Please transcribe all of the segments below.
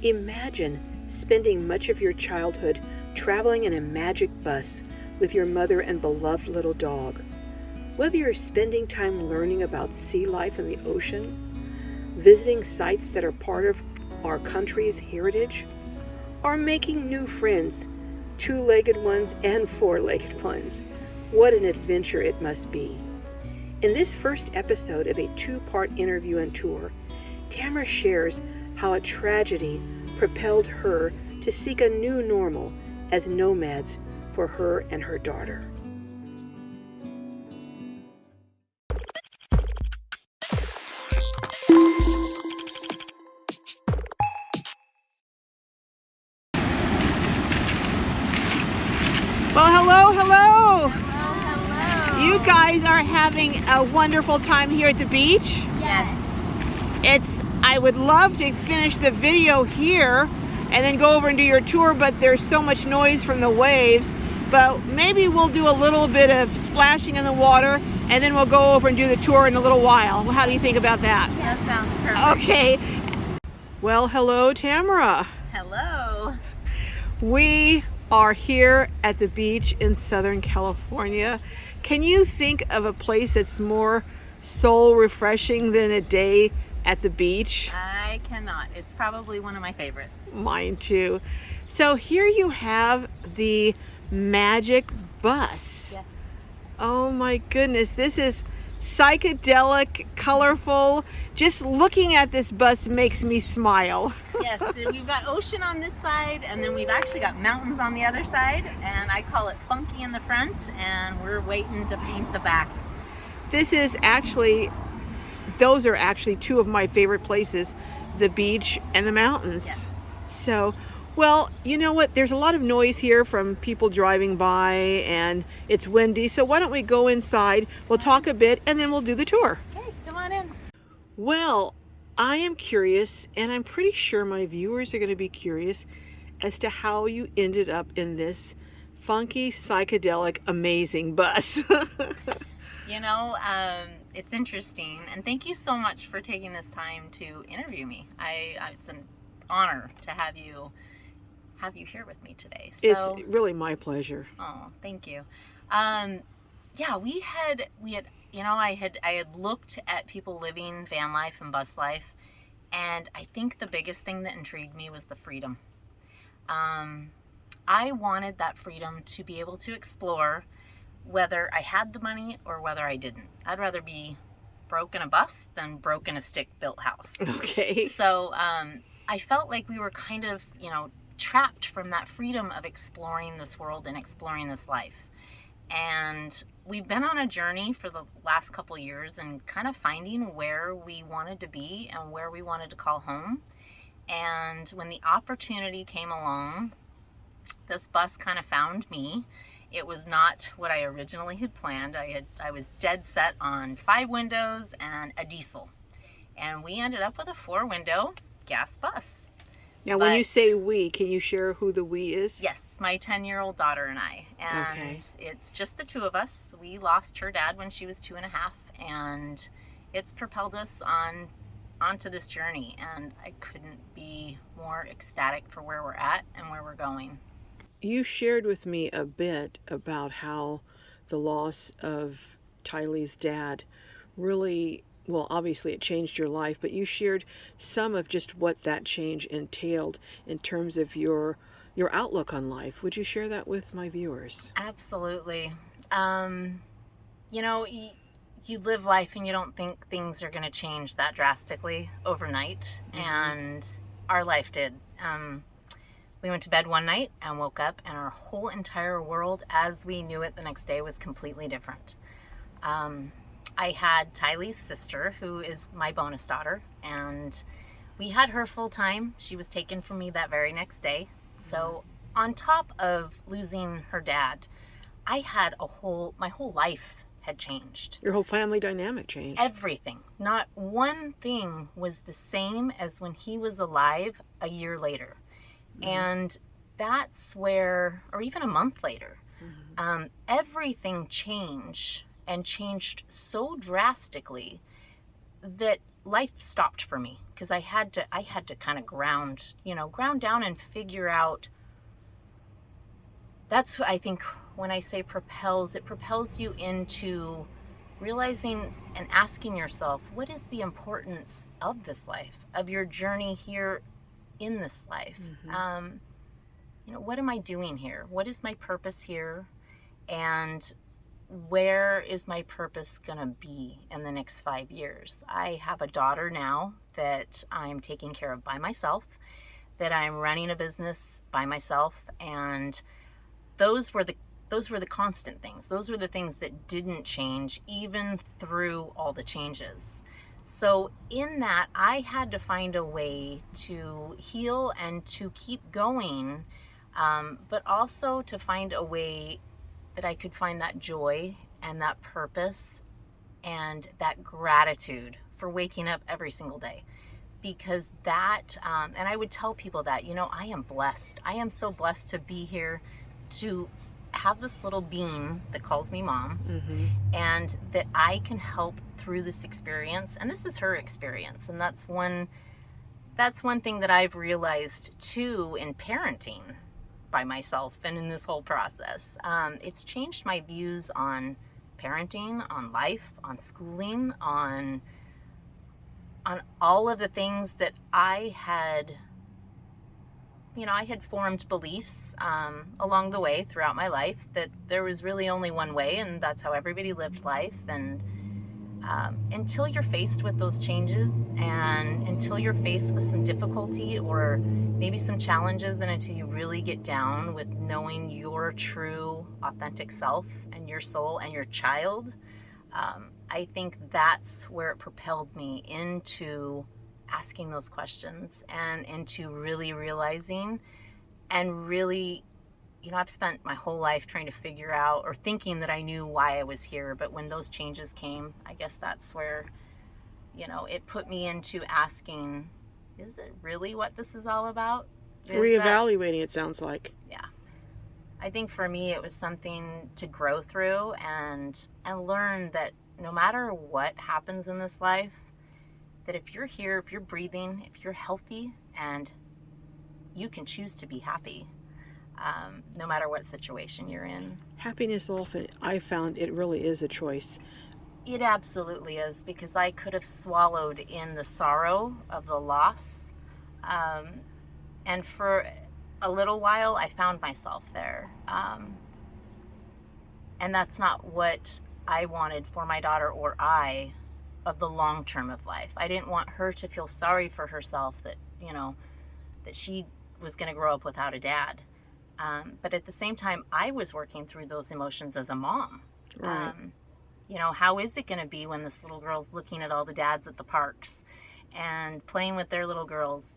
Imagine spending much of your childhood traveling in a magic bus with your mother and beloved little dog. Whether you're spending time learning about sea life in the ocean, visiting sites that are part of our country's heritage, or making new friends, two-legged ones and four-legged ones, what an adventure it must be. In this first episode of a two-part interview and tour, Tamara shares how a tragedy propelled her to seek a new normal as nomads for her and her daughter. Well, hello. You guys are having a wonderful time here at the beach. Yes. I would love to finish the video here and then go over and do your tour, but there's so much noise from the waves. But maybe we'll do a little bit of splashing in the water and then we'll go over and do the tour in a little while. How do you think about that? That sounds perfect. Okay. Well, hello, Tamara. Hello. We are here at the beach in Southern California. Can you think of a place that's more soul refreshing than a day at the beach? I cannot. It's probably one of my favorite. Mine too. So here you have the magic bus. Yes. Oh my goodness, this is psychedelic, colorful. Just looking at this bus makes me smile. Yes, we've got ocean on this side, and then we've actually got mountains on the other side, and I call it funky in the front, and we're waiting to paint the back. Those are actually two of my favorite places, the beach and the mountains. Yes. So, well, you know what? There's a lot of noise here from people driving by and it's windy. So why don't we go inside? We'll talk a bit and then we'll do the tour. Hey, come on in. Well, I am curious, and I'm pretty sure my viewers are going to be curious as to how you ended up in this funky, psychedelic, amazing bus. You know, it's interesting, and thank you so much for taking this time to interview me. It's an honor to have you here with me today. So, It's really my pleasure. oh, thank you. Yeah, we had, you know, I had looked at people living van life and bus life, and I think the biggest thing that intrigued me was the freedom. I wanted that freedom to be able to explore whether I had the money or whether I didn't. I'd rather be broke in a bus than broke in a stick-built house. Okay. So I felt like we were kind of, trapped from that freedom of exploring this world and exploring this life. And we've been on a journey for the last couple years and kind of finding where we wanted to be and where we wanted to call home. And when the opportunity came along, this bus kind of found me. It was not what I originally had planned. I was dead set on 5 windows and a diesel. And we ended up with a 4-window gas bus. Now, when you say we, can you share who the we is? Yes, my 10-year-old daughter and I. And Okay. It's just the two of us. We lost her dad when she was 2.5, and it's propelled us onto this journey. And I couldn't be more ecstatic for where we're at and where we're going. You shared with me a bit about how the loss of Tylee's dad really, well, obviously it changed your life, but you shared some of just what that change entailed in terms of your outlook on life. Would you share that with my viewers? Absolutely. You live life and you don't think things are going to change that drastically overnight. Mm-hmm. And our life did. We went to bed one night and woke up, and our whole entire world as we knew it the next day was completely different. I had Tylee's sister, who is my bonus daughter, and we had her full time. She was taken from me that very next day. So on top of losing her dad, I had my whole life had changed. Your whole family dynamic changed. Everything. Not one thing was the same as when he was alive a year later. Mm-hmm. And that's where, or even a month later, everything changed, and changed so drastically that life stopped for me because I had to kind of ground down and figure out. That's what I think when I say propels, it propels you into realizing and asking yourself, what is the importance of this life, of your journey here in this life? What am I doing here? What is my purpose here? And where is my purpose going to be in the next 5 years? I have a daughter now that I'm taking care of by myself, that I'm running a business by myself, and those were the constant things. Those were the things that didn't change even through all the changes. So in that, I had to find a way to heal and to keep going, but also to find a way that I could find that joy and that purpose and that gratitude for waking up every single day. Because that, and I would tell people that, I am blessed. I am so blessed to be here, to have this little being that calls me mom, and that I can help through this experience. And this is her experience. And that's one thing that I've realized too in parenting by myself and in this whole process. It's changed my views on parenting, on life, on schooling, on all of the things that I had formed beliefs along the way throughout my life that there was really only one way, and that's how everybody lived life. And until you're faced with those changes, and until you're faced with some difficulty or maybe some challenges, and until you really get down with knowing your true, authentic self and your soul and your child, I think that's where it propelled me into asking those questions and into really realizing and really, I've spent my whole life trying to figure out or thinking that I knew why I was here. But when those changes came, I guess that's where, it put me into asking, is it really what this is all about? Reevaluating, it sounds like. Yeah. I think for me, it was something to grow through and learn that no matter what happens in this life, that if you're here, if you're breathing, if you're healthy, and you can choose to be happy, no matter what situation you're in. Happiness often, I found it really is a choice. It absolutely is, because I could have swallowed in the sorrow of the loss. And for a little while, I found myself there. And that's not what I wanted for my daughter or I of the long term of life. I didn't want her to feel sorry for herself that, that she was going to grow up without a dad. But at the same time, I was working through those emotions as a mom. Right. How is it going to be when this little girl's looking at all the dads at the parks and playing with their little girls?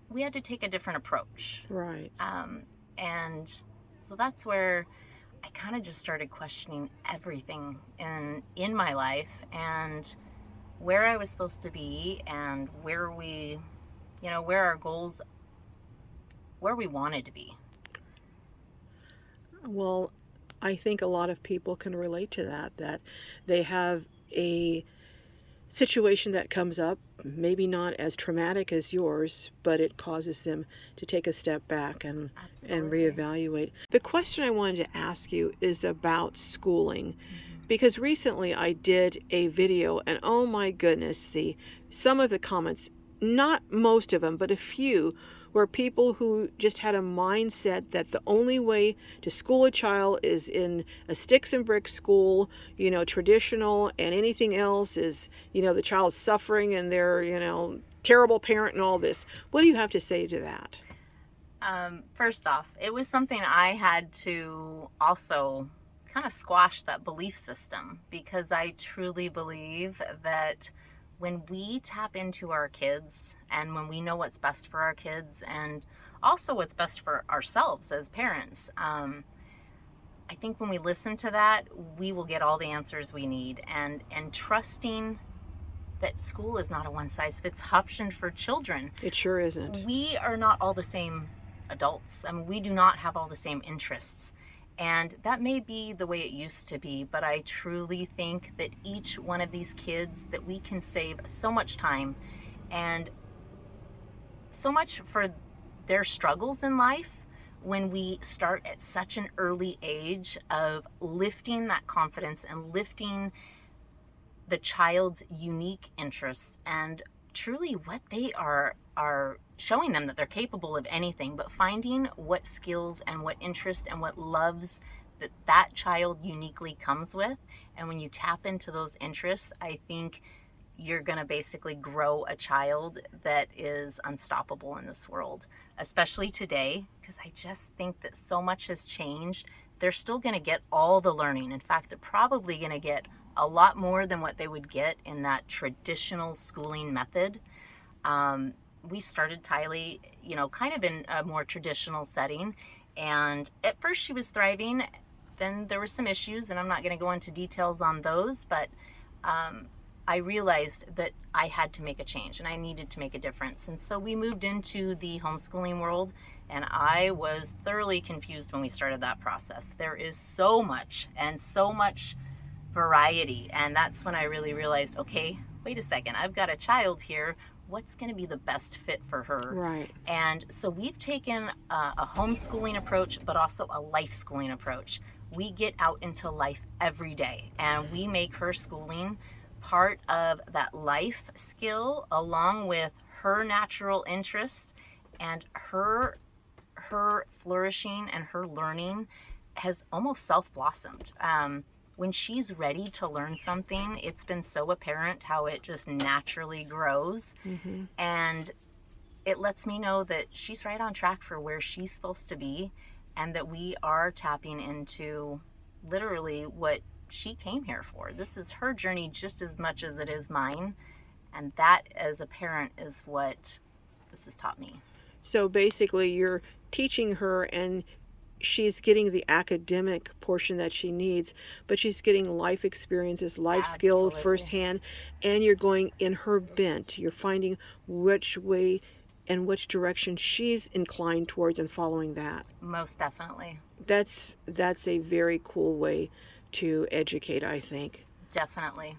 We had to take a different approach. Right. And so that's where I kind of just started questioning everything in my life and where I was supposed to be and where our goals, where we wanted to be. Well, I think a lot of people can relate to that they have a situation that comes up, maybe not as traumatic as yours, but it causes them to take a step back and reevaluate. The question I wanted to ask you is about schooling, because recently I did a video, and oh my goodness, some of the comments, not most of them, but a few, were people who just had a mindset that the only way to school a child is in a sticks and bricks school, traditional, and anything else is, the child's suffering and they're, terrible parent and all this. What do you have to say to that? First off, it was something I had to also kind of squash that belief system, because I truly believe that when we tap into our kids and when we know what's best for our kids and also what's best for ourselves as parents, I think when we listen to that, we will get all the answers we need, and trusting that school is not a one-size-fits option for children. It sure isn't. We are not all the same adults. I mean, we do not have all the same interests. And that may be the way it used to be, but I truly think that each one of these kids, that we can save so much time and so much for their struggles in life when we start at such an early age of lifting that confidence and lifting the child's unique interests and truly what they are showing them that they're capable of anything, but finding what skills and what interest and what loves that child uniquely comes with. And when you tap into those interests, I think you're going to basically grow a child that is unstoppable in this world, especially today, because I just think that so much has changed. They're still going to get all the learning. In fact, they're probably going to get a lot more than what they would get in that traditional schooling method. We started Tylee, kind of in a more traditional setting. And at first she was thriving. Then there were some issues, and I'm not going to go into details on those, but I realized that I had to make a change and I needed to make a difference. And so we moved into the homeschooling world, and I was thoroughly confused when we started that process. There is so much variety. And that's when I really realized, okay, wait a second, I've got a child here. What's going to be the best fit for her? Right. And so we've taken a homeschooling approach, but also a life schooling approach. We get out into life every day, and we make her schooling part of that life skill, along with her natural interests, and her flourishing and her learning has almost self-blossomed. When she's ready to learn something, it's been so apparent how it just naturally grows. Mm-hmm. And it lets me know that she's right on track for where she's supposed to be, and that we are tapping into literally what she came here for. This is her journey just as much as it is mine. And that, as a parent, is what this has taught me. So basically, you're teaching her, and she's getting the academic portion that she needs, but she's getting life experiences, life skill Absolutely. firsthand, and you're going in her bent. You're finding which way and which direction she's inclined towards and following that. Most definitely. That's a very cool way to educate, I think. Definitely.